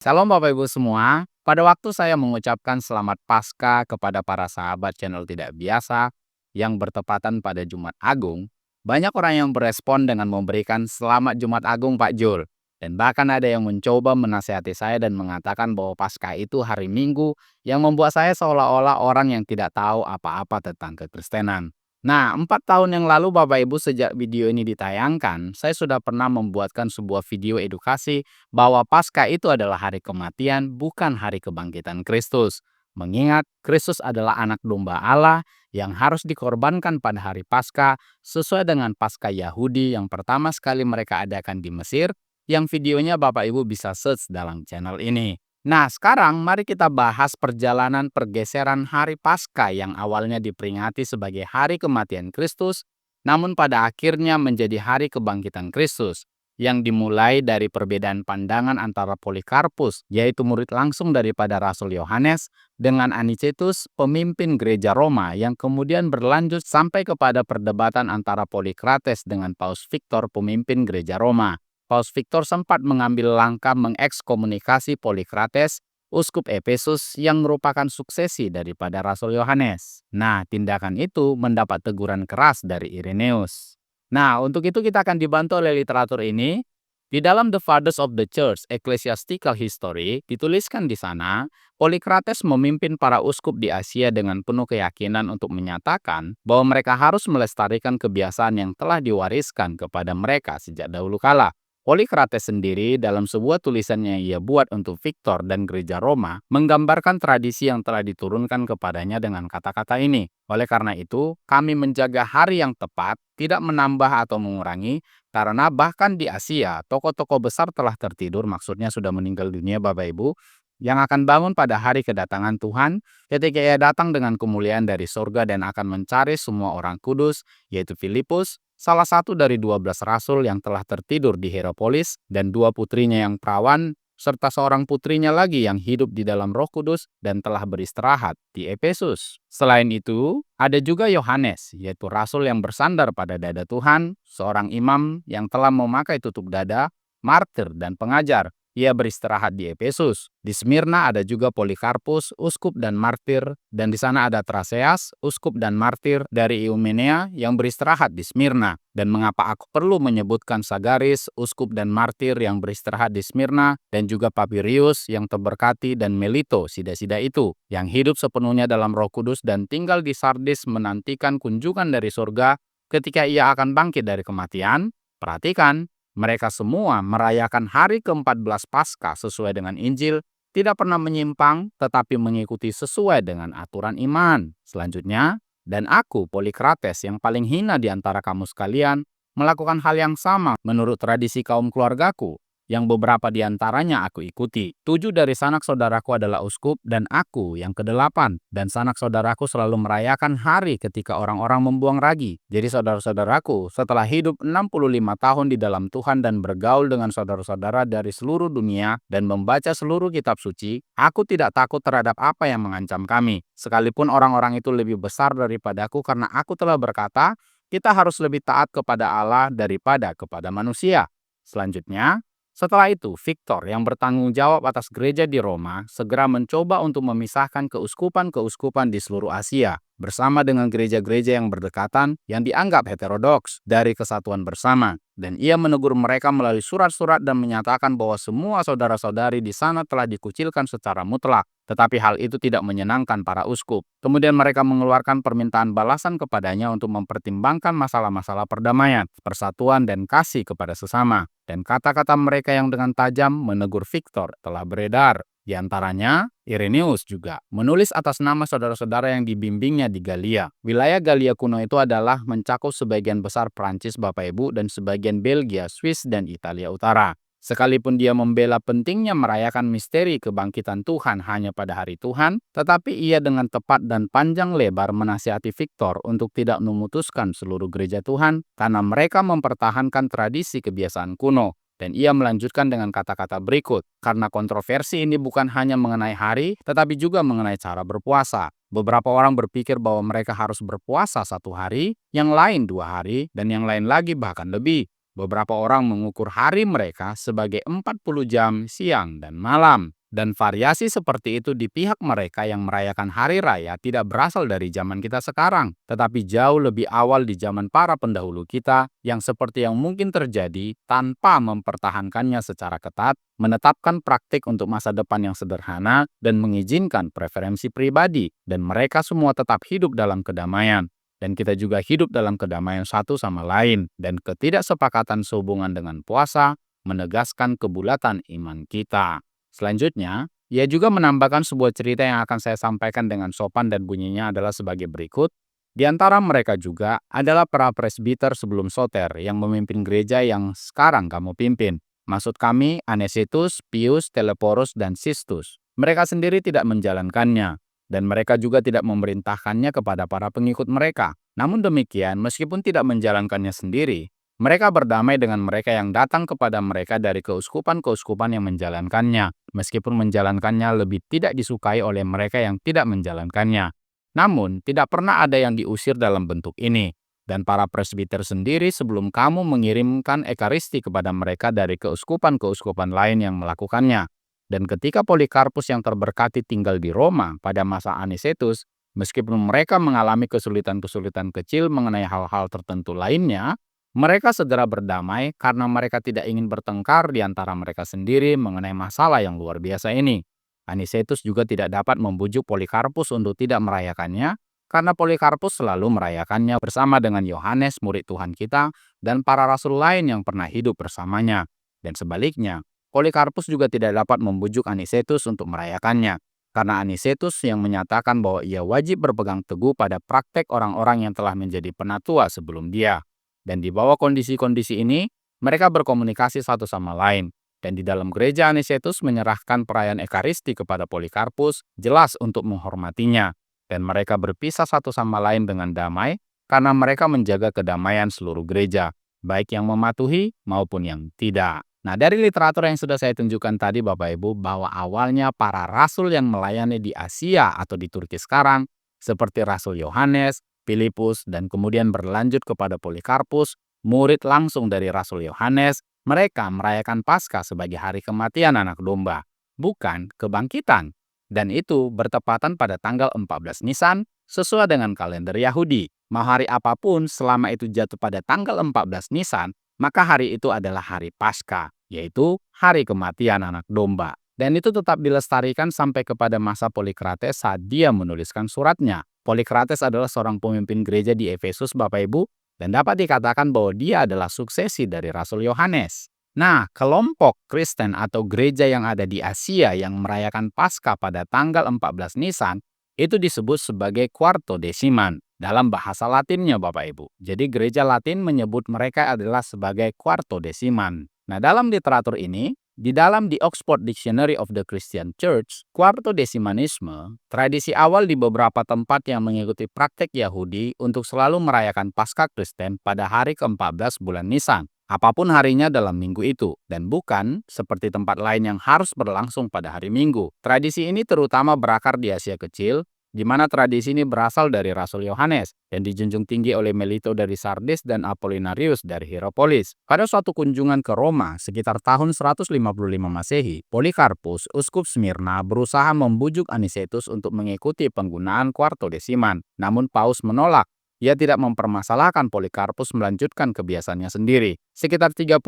Salam Bapak Ibu semua. Pada waktu saya mengucapkan selamat Paskah kepada para sahabat channel Tidak Biasa yang bertepatan pada Jumat Agung, banyak orang yang berespon dengan memberikan selamat Jumat Agung Pak Jul. Dan bahkan ada yang mencoba menasihati saya dan mengatakan bahwa Paskah itu hari Minggu yang membuat saya seolah-olah orang yang tidak tahu apa-apa tentang kekristenan. Nah, 4 tahun yang lalu Bapak Ibu sejak video ini ditayangkan, saya sudah pernah membuatkan sebuah video edukasi bahwa Paskah itu adalah hari kematian, bukan hari kebangkitan Kristus. Mengingat Kristus adalah anak domba Allah yang harus dikorbankan pada hari Paskah sesuai dengan Paskah Yahudi yang pertama sekali mereka adakan di Mesir, yang videonya Bapak Ibu bisa search dalam channel ini. Nah, sekarang mari kita bahas perjalanan pergeseran hari Paskah yang awalnya diperingati sebagai hari kematian Kristus, namun pada akhirnya menjadi hari kebangkitan Kristus yang dimulai dari perbedaan pandangan antara Polikarpus, yaitu murid langsung daripada Rasul Yohanes, dengan Anicetus, pemimpin gereja Roma, yang kemudian berlanjut sampai kepada perdebatan antara Polikrates dengan Paus Victor, pemimpin gereja Roma. Paus Victor sempat mengambil langkah mengekskomunikasi Polikrates, uskup Efesus yang merupakan suksesi daripada Rasul Yohanes. Nah, tindakan itu mendapat teguran keras dari Irenaeus. Nah, untuk itu kita akan dibantu oleh literatur ini. Di dalam The Fathers of the Church Ecclesiastical History, dituliskan di sana, Polikrates memimpin para uskup di Asia dengan penuh keyakinan untuk menyatakan bahwa mereka harus melestarikan kebiasaan yang telah diwariskan kepada mereka sejak dahulu kala. Polikrates sendiri dalam sebuah tulisan yang ia buat untuk Victor dan gereja Roma menggambarkan tradisi yang telah diturunkan kepadanya dengan kata-kata ini. Oleh karena itu, kami menjaga hari yang tepat, tidak menambah atau mengurangi, karena bahkan di Asia, tokoh-tokoh besar telah tertidur, maksudnya sudah meninggal dunia Bapak Ibu, yang akan bangun pada hari kedatangan Tuhan ketika ia datang dengan kemuliaan dari surga dan akan mencari semua orang kudus, yaitu Filipus, salah satu dari 12 rasul yang telah tertidur di Hieropolis, dan 2 putrinya yang perawan, serta seorang putrinya lagi yang hidup di dalam Roh Kudus dan telah beristirahat di Efesus. Selain itu, ada juga Yohanes, yaitu rasul yang bersandar pada dada Tuhan, seorang imam yang telah memakai tutup dada, martir dan pengajar. Ia beristirahat di Efesus. Di Smyrna ada juga Polikarpus, uskup dan martir, dan di sana ada Traseas, uskup dan martir dari Iumenea yang beristirahat di Smyrna. Dan mengapa aku perlu menyebutkan Sagaris, uskup dan martir yang beristirahat di Smyrna, dan juga Papirius yang terberkati, dan Melito, sida-sida itu, yang hidup sepenuhnya dalam Roh Kudus dan tinggal di Sardis menantikan kunjungan dari surga ketika ia akan bangkit dari kematian. Perhatikan, mereka semua merayakan hari ke-14 Paskah sesuai dengan Injil, tidak pernah menyimpang, tetapi mengikuti sesuai dengan aturan iman. Selanjutnya, dan aku, Polikrates, yang paling hina di antara kamu sekalian, melakukan hal yang sama menurut tradisi kaum keluargaku, yang beberapa di antaranya aku ikuti. 7 dari sanak saudaraku adalah uskup, dan aku yang ke-8. Dan sanak saudaraku selalu merayakan hari ketika orang-orang membuang ragi. Jadi saudara-saudaraku, setelah hidup 65 tahun di dalam Tuhan dan bergaul dengan saudara-saudara dari seluruh dunia dan membaca seluruh kitab suci, aku tidak takut terhadap apa yang mengancam kami. Sekalipun orang-orang itu lebih besar daripadaku, karena aku telah berkata, kita harus lebih taat kepada Allah daripada kepada manusia. Selanjutnya, setelah itu, Victor yang bertanggung jawab atas gereja di Roma segera mencoba untuk memisahkan keuskupan-keuskupan di seluruh Asia bersama dengan gereja-gereja yang berdekatan yang dianggap heterodoks dari kesatuan bersama. Dan ia menegur mereka melalui surat-surat dan menyatakan bahwa semua saudara-saudari di sana telah dikucilkan secara mutlak. Tetapi hal itu tidak menyenangkan para uskup. Kemudian mereka mengeluarkan permintaan balasan kepadanya untuk mempertimbangkan masalah-masalah perdamaian, persatuan, dan kasih kepada sesama. Dan kata-kata mereka yang dengan tajam menegur Victor telah beredar. Di antaranya, Irenaeus juga menulis atas nama saudara-saudara yang dibimbingnya di Galia. Wilayah Galia kuno itu adalah mencakup sebagian besar Prancis Bapak Ibu dan sebagian Belgia, Swiss, dan Italia Utara. Sekalipun dia membela pentingnya merayakan misteri kebangkitan Tuhan hanya pada hari Tuhan, tetapi ia dengan tepat dan panjang lebar menasihati Victor untuk tidak memutuskan seluruh gereja Tuhan karena mereka mempertahankan tradisi kebiasaan kuno. Dan ia melanjutkan dengan kata-kata berikut, karena kontroversi ini bukan hanya mengenai hari, tetapi juga mengenai cara berpuasa. Beberapa orang berpikir bahwa mereka harus berpuasa 1 hari, yang lain 2 hari, dan yang lain lagi bahkan lebih. Beberapa orang mengukur hari mereka sebagai 40 jam siang dan malam. Dan variasi seperti itu di pihak mereka yang merayakan hari raya tidak berasal dari zaman kita sekarang, tetapi jauh lebih awal di zaman para pendahulu kita yang seperti yang mungkin terjadi tanpa mempertahankannya secara ketat, menetapkan praktik untuk masa depan yang sederhana, dan mengizinkan preferensi pribadi, dan mereka semua tetap hidup dalam kedamaian. Dan kita juga hidup dalam kedamaian satu sama lain, dan ketidaksepakatan sehubungan dengan puasa menegaskan kebulatan iman kita. Selanjutnya, ia juga menambahkan sebuah cerita yang akan saya sampaikan dengan sopan dan bunyinya adalah sebagai berikut. Di antara mereka juga adalah para presbiter sebelum Soter yang memimpin gereja yang sekarang kamu pimpin. Maksud kami Anesitus, Pius, Teleporus, dan Sistus. Mereka sendiri tidak menjalankannya, dan mereka juga tidak memerintahkannya kepada para pengikut mereka. Namun demikian, meskipun tidak menjalankannya sendiri, mereka berdamai dengan mereka yang datang kepada mereka dari keuskupan-keuskupan yang menjalankannya, meskipun menjalankannya lebih tidak disukai oleh mereka yang tidak menjalankannya. Namun, tidak pernah ada yang diusir dalam bentuk ini. Dan para presbiter sendiri sebelum kamu mengirimkan ekaristi kepada mereka dari keuskupan-keuskupan lain yang melakukannya. Dan ketika Polikarpus yang terberkati tinggal di Roma pada masa Anicetus, meskipun mereka mengalami kesulitan-kesulitan kecil mengenai hal-hal tertentu lainnya, mereka segera berdamai karena mereka tidak ingin bertengkar di antara mereka sendiri mengenai masalah yang luar biasa ini. Anicetus juga tidak dapat membujuk Polikarpus untuk tidak merayakannya, karena Polikarpus selalu merayakannya bersama dengan Yohanes, murid Tuhan kita, dan para rasul lain yang pernah hidup bersamanya. Dan sebaliknya, Polikarpus juga tidak dapat membujuk Anicetus untuk merayakannya, karena Anicetus yang menyatakan bahwa ia wajib berpegang teguh pada praktek orang-orang yang telah menjadi penatua sebelum dia. Dan di bawah kondisi-kondisi ini, mereka berkomunikasi satu sama lain. Dan di dalam gereja Anicetus menyerahkan perayaan Ekaristi kepada Polikarpus, jelas untuk menghormatinya. Dan mereka berpisah satu sama lain dengan damai, karena mereka menjaga kedamaian seluruh gereja, baik yang mematuhi maupun yang tidak. Nah, dari literatur yang sudah saya tunjukkan tadi Bapak Ibu, bahwa awalnya para rasul yang melayani di Asia atau di Turki sekarang, seperti Rasul Yohanes, Filipus, dan kemudian berlanjut kepada Polikarpus, murid langsung dari Rasul Yohanes, mereka merayakan Paskah sebagai hari kematian anak domba, bukan kebangkitan. Dan itu bertepatan pada tanggal 14 Nisan sesuai dengan kalender Yahudi. Mau hari apapun selama itu jatuh pada tanggal 14 Nisan, maka hari itu adalah hari Paskah, yaitu hari kematian anak domba. Dan itu tetap dilestarikan sampai kepada masa Polikrates saat dia menuliskan suratnya. Polikrates adalah seorang pemimpin gereja di Efesus, Bapak Ibu, dan dapat dikatakan bahwa dia adalah suksesi dari Rasul Yohanes. Nah, kelompok Kristen atau gereja yang ada di Asia yang merayakan Paskah pada tanggal 14 Nisan itu disebut sebagai Quartodeciman dalam bahasa Latinnya, Bapak Ibu. Jadi gereja Latin menyebut mereka adalah sebagai Quartodeciman. Nah, dalam literatur ini, di dalam The Oxford Dictionary of the Christian Church, Quartodecimanisme, tradisi awal di beberapa tempat yang mengikuti praktek Yahudi untuk selalu merayakan Paskah Kristen pada hari ke-14 bulan Nisan, apapun harinya dalam minggu itu, dan bukan seperti tempat lain yang harus berlangsung pada hari Minggu. Tradisi ini terutama berakar di Asia Kecil, di mana tradisi ini berasal dari Rasul Yohanes dan dijunjung tinggi oleh Melito dari Sardis dan Apollinarius dari Hierapolis. Pada suatu kunjungan ke Roma sekitar tahun 155 Masehi, Polikarpus, uskup Smyrna, berusaha membujuk Anicetus untuk mengikuti penggunaan Quartodeciman. Namun Paus menolak. Ia tidak mempermasalahkan Polikarpus melanjutkan kebiasaannya sendiri. Sekitar 30-40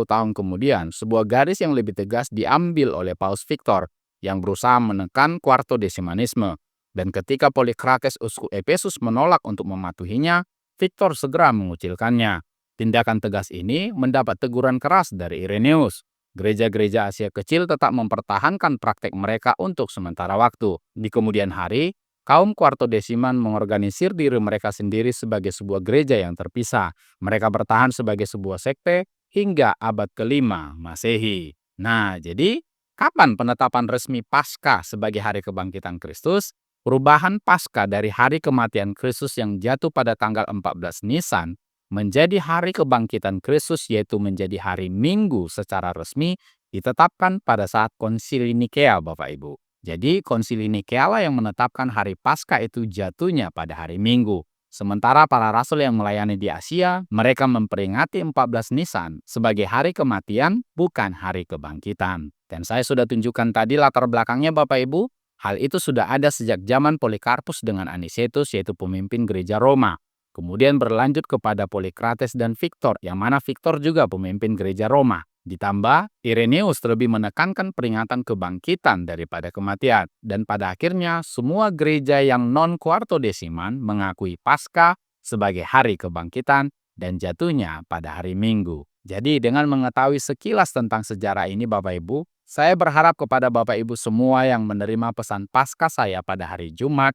tahun kemudian, sebuah garis yang lebih tegas diambil oleh Paus Victor yang berusaha menekan Quartodecimanisme. Dan ketika Polikrates uskup Efesus menolak untuk mematuhinya, Victor segera mengucilkannya. Tindakan tegas ini mendapat teguran keras dari Irenaeus. Gereja-gereja Asia Kecil tetap mempertahankan praktek mereka untuk sementara waktu. Di kemudian hari, kaum Quartodeciman mengorganisir diri mereka sendiri sebagai sebuah gereja yang terpisah. Mereka bertahan sebagai sebuah sekte hingga abad ke-5 Masehi. Nah, jadi kapan penetapan resmi Paskah sebagai hari kebangkitan Kristus? Perubahan Paskah dari hari kematian Kristus yang jatuh pada tanggal 14 Nisan menjadi hari kebangkitan Kristus, yaitu menjadi hari Minggu secara resmi, ditetapkan pada saat Konsili Nikea, Bapak Ibu. Jadi Konsili Nikea lah yang menetapkan hari Paskah itu jatuhnya pada hari Minggu. Sementara para rasul yang melayani di Asia, mereka memperingati 14 Nisan sebagai hari kematian, bukan hari kebangkitan. Dan saya sudah tunjukkan tadi latar belakangnya Bapak Ibu. Hal itu sudah ada sejak zaman Polikarpus dengan Anicetus, yaitu pemimpin gereja Roma. Kemudian berlanjut kepada Polikrates dan Victor, yang mana Victor juga pemimpin gereja Roma. Ditambah, Irenaeus lebih menekankan peringatan kebangkitan daripada kematian. Dan pada akhirnya, semua gereja yang non-kuartodesiman mengakui Paskah sebagai hari kebangkitan dan jatuhnya pada hari Minggu. Jadi dengan mengetahui sekilas tentang sejarah ini Bapak Ibu, saya berharap kepada Bapak Ibu semua yang menerima pesan Paskah saya pada hari Jumat,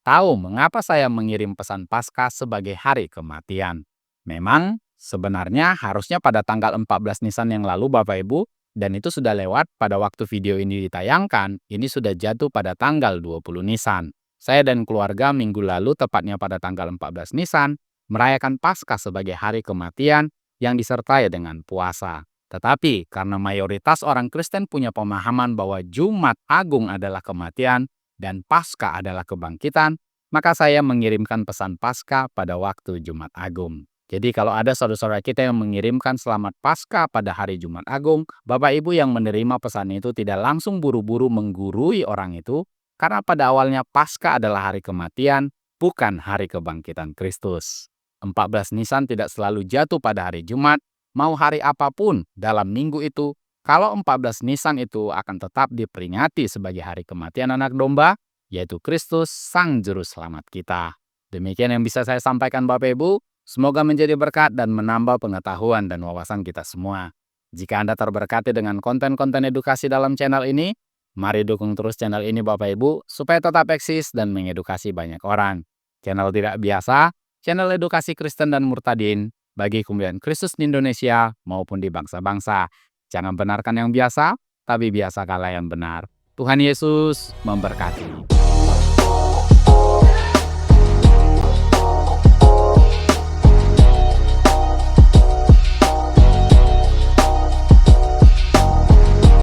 tahu mengapa saya mengirim pesan Paskah sebagai hari kematian. Memang sebenarnya harusnya pada tanggal 14 Nisan yang lalu Bapak Ibu, dan itu sudah lewat pada waktu video ini ditayangkan, ini sudah jatuh pada tanggal 20 Nisan. Saya dan keluarga minggu lalu, tepatnya pada tanggal 14 Nisan, merayakan Paskah sebagai hari kematian yang disertai dengan puasa. Tetapi karena mayoritas orang Kristen punya pemahaman bahwa Jumat Agung adalah kematian dan Paskah adalah kebangkitan, maka saya mengirimkan pesan Paskah pada waktu Jumat Agung. Jadi kalau ada saudara-saudara kita yang mengirimkan selamat Paskah pada hari Jumat Agung, Bapak Ibu yang menerima pesan itu tidak langsung buru-buru menggurui orang itu, karena pada awalnya Paskah adalah hari kematian, bukan hari kebangkitan Kristus. 14 Nisan tidak selalu jatuh pada hari Jumat, mau hari apapun dalam minggu itu, kalau 14 Nisan itu akan tetap diperingati sebagai hari kematian anak domba, yaitu Kristus Sang Juru Selamat kita. Demikian yang bisa saya sampaikan Bapak Ibu. Semoga menjadi berkat dan menambah pengetahuan dan wawasan kita semua. Jika Anda terberkati dengan konten-konten edukasi dalam channel ini, mari dukung terus channel ini Bapak Ibu, supaya tetap eksis dan mengedukasi banyak orang. Channel tidak biasa, channel edukasi Kristen dan murtadin, bagi kemuliaan Kristus di Indonesia maupun di bangsa-bangsa. Jangan benarkan yang biasa, tapi biasakanlah yang benar. Tuhan Yesus memberkati.